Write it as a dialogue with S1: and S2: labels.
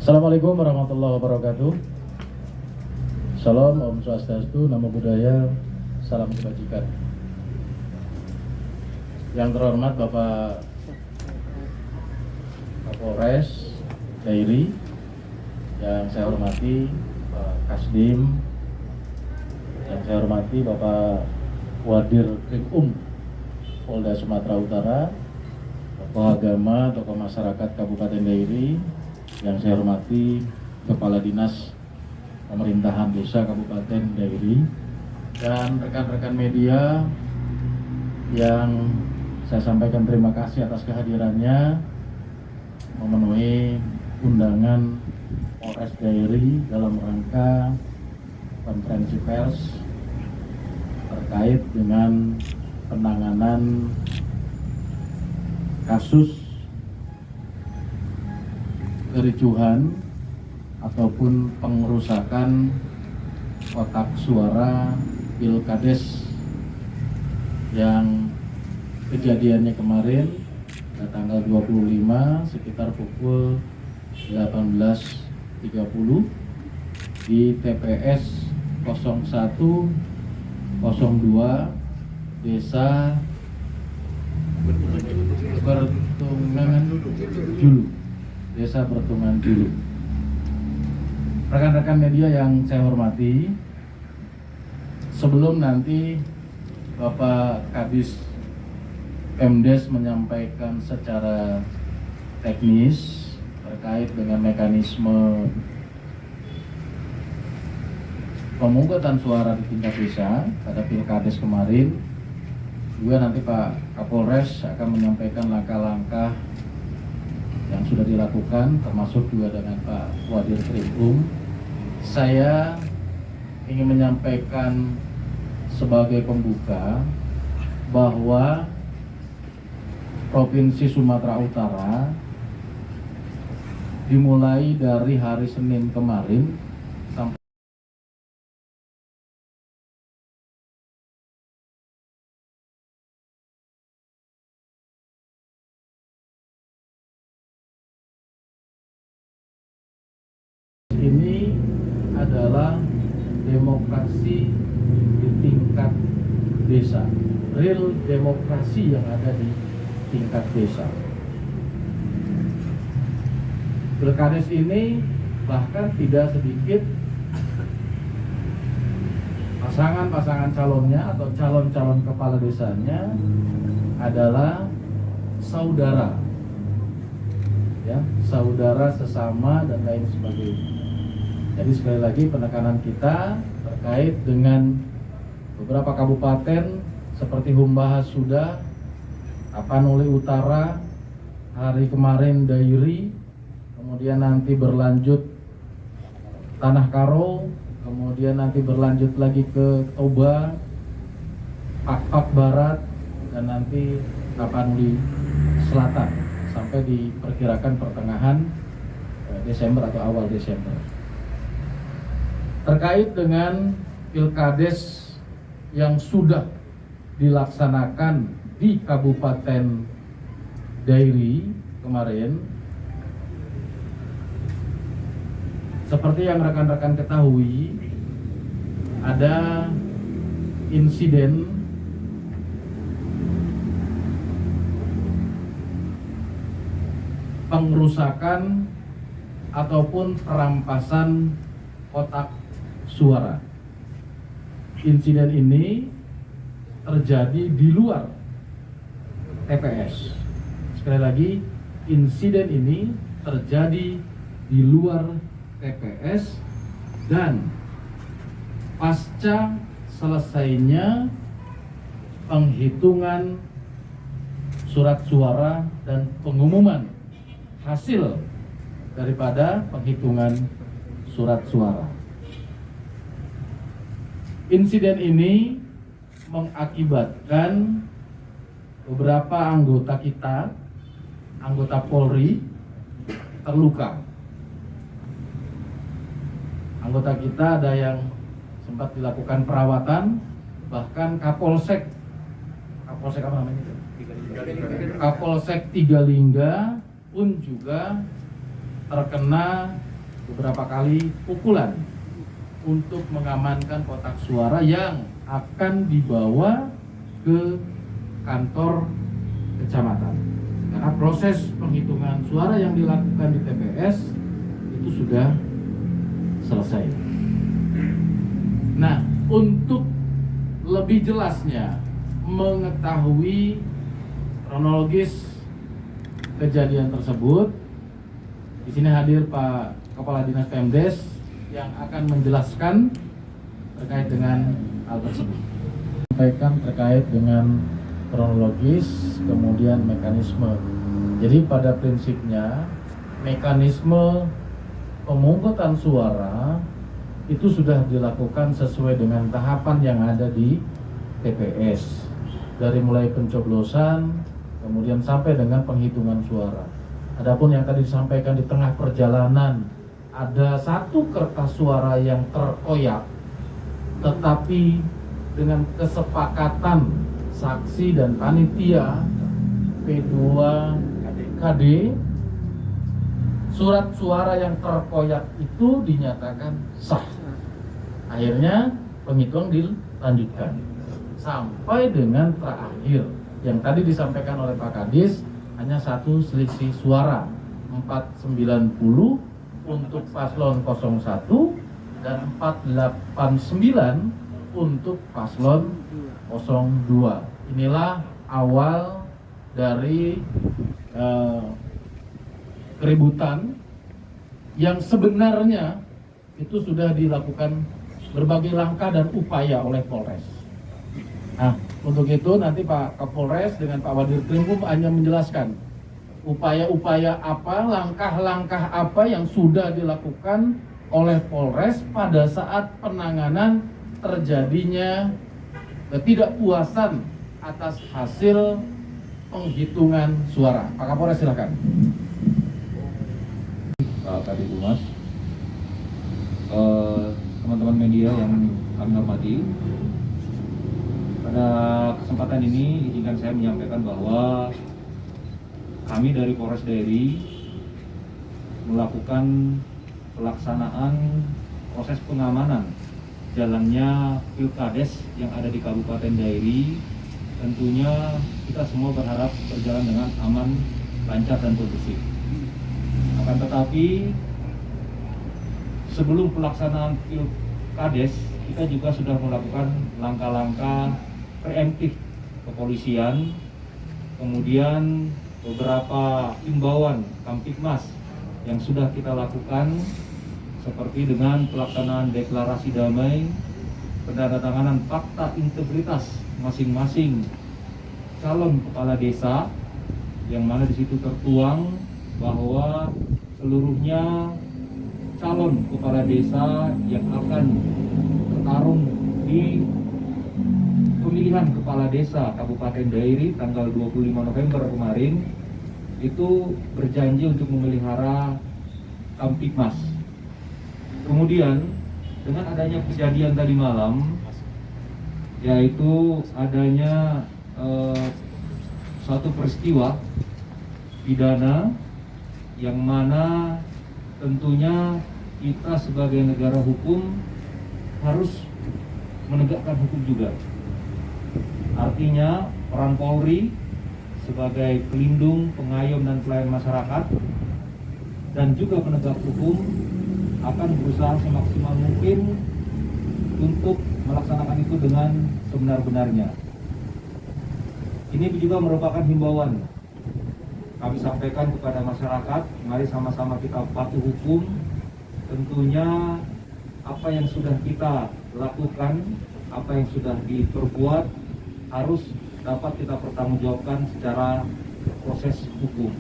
S1: Assalamualaikum warahmatullahi wabarakatuh. Salam, Om Swastiastu, Namo Buddhaya, salam kebajikan. Yang terhormat Bapak Kapolres Dairi, yang saya hormati Pak Kasdim, yang saya hormati Bapak Wadir Krimum Polda Sumatera Utara, tokoh agama, tokoh masyarakat Kabupaten Dairi, yang saya hormati Kepala Dinas Pemerintahan Desa Kabupaten Dairi, dan rekan-rekan media yang saya sampaikan terima kasih atas kehadirannya memenuhi undangan Polres Dairi dalam rangka konferensi pers terkait dengan penanganan kasus kericuhan ataupun pengerusakan kotak suara Pilkades yang kejadiannya kemarin tanggal 25 sekitar pukul 18.30 di TPS 0102 Desa Bertungan Julu. Desa Bertungan Julu. Rekan-rekan media yang saya hormati, sebelum nanti Bapak Kadis Pemdes menyampaikan secara teknis terkait dengan mekanisme pemungutan suara di tingkat desa pada Pilkades kemarin, juga nanti Pak Kapolres akan menyampaikan langkah-langkah yang sudah dilakukan, termasuk juga dengan Pak Wadir Krimum. Saya ingin menyampaikan sebagai pembuka bahwa Provinsi Sumatera Utara dimulai dari hari Senin kemarin sampai ini adalah demokrasi di tingkat desa, real demokrasi yang ada di tingkat desa. Pilkades ini bahkan tidak sedikit pasangan-pasangan calonnya atau calon-calon kepala desanya adalah saudara, ya, saudara sesama dan lain sebagainya. Jadi sekali lagi penekanan kita terkait dengan beberapa kabupaten seperti Humbahas sudah, Tapanuli Utara, hari kemarin Dairi, kemudian nanti berlanjut Tanah Karo, kemudian nanti berlanjut lagi ke Toba, Pakpak Barat, dan nanti Tapanuli Selatan sampai diperkirakan pertengahan Desember atau awal Desember. Terkait dengan Pilkades yang sudah dilaksanakan di Kabupaten Dairi kemarin, seperti yang rekan-rekan ketahui, ada insiden pengerusakan ataupun perampasan kotak suara. Insiden ini terjadi di luar TPS. Sekali lagi, insiden ini terjadi di luar TPS dan pasca selesainya penghitungan surat suara dan pengumuman hasil daripada penghitungan surat suara. Insiden ini mengakibatkan beberapa anggota kita, anggota Polri, terluka. Anggota kita ada yang sempat dilakukan perawatan, bahkan Kapolsek apa namanya itu? Kapolsek Tigalingga pun juga terkena beberapa kali pukulan untuk mengamankan kotak suara yang akan dibawa ke kantor kecamatan. Karena proses penghitungan suara yang dilakukan di TPS itu sudah selesai. Nah, untuk lebih jelasnya mengetahui kronologis kejadian tersebut, di sini hadir Pak Kepala Dinas Pemdes yang akan menjelaskan terkait dengan hal tersebut. Sampaikan terkait dengan kronologis, kemudian mekanisme. Jadi pada prinsipnya mekanisme pemungutan suara itu sudah dilakukan sesuai dengan tahapan yang ada di TPS. Dari mulai pencoblosan, kemudian sampai dengan penghitungan suara. Adapun yang tadi disampaikan di tengah perjalanan, ada satu kertas suara yang terkoyak, tetapi dengan kesepakatan saksi dan panitia P2KD, surat suara yang terkoyak itu dinyatakan sah. Akhirnya penghitungan dilanjutkan sampai dengan terakhir yang tadi disampaikan oleh Pak Kadis, hanya satu selisih suara 490 untuk paslon 01 dan 489 untuk paslon 02. Inilah awal dari keributan yang sebenarnya itu sudah dilakukan berbagai langkah dan upaya oleh Polres. Nah, untuk itu nanti Pak Kapolres dengan Pak Wadir Krimkum hanya menjelaskan upaya-upaya apa, langkah-langkah apa yang sudah dilakukan oleh Polres pada saat penanganan terjadinya ketidakpuasan atas hasil penghitungan suara. Pak Kapolres silakan.
S2: Pak Kadis Humas, teman-teman media yang kami hormati, pada kesempatan ini izinkan saya menyampaikan bahwa kami dari Polres Dairi melakukan pelaksanaan proses pengamanan jalannya Pilkades yang ada di Kabupaten Dairi. Tentunya kita semua berharap berjalan dengan aman, lancar dan kondusif. Akan tetapi sebelum pelaksanaan Pilkades, kita juga sudah melakukan langkah-langkah preemptif kepolisian, kemudian beberapa imbauan Kamtibmas yang sudah kita lakukan, seperti dengan pelaksanaan deklarasi damai, penandatanganan fakta integritas masing-masing calon kepala desa, yang mana di situ tertuang bahwa seluruhnya calon kepala desa yang akan bertarung di pemilihan kepala desa Kabupaten Dairi tanggal 25 November kemarin itu berjanji untuk memelihara Kamtibmas. Kemudian dengan adanya kejadian tadi malam, yaitu adanya suatu peristiwa pidana yang mana tentunya kita sebagai negara hukum harus menegakkan hukum juga. Artinya peran Polri sebagai pelindung, pengayom dan pelayan masyarakat dan juga penegak hukum akan berusaha semaksimal mungkin untuk melaksanakan itu dengan sebenar-benarnya. Ini juga merupakan himbauan kami sampaikan kepada masyarakat, mari sama-sama kita patuh hukum. Tentunya apa yang sudah kita lakukan, apa yang sudah diperbuat harus dapat kita pertanggungjawabkan secara proses hukum.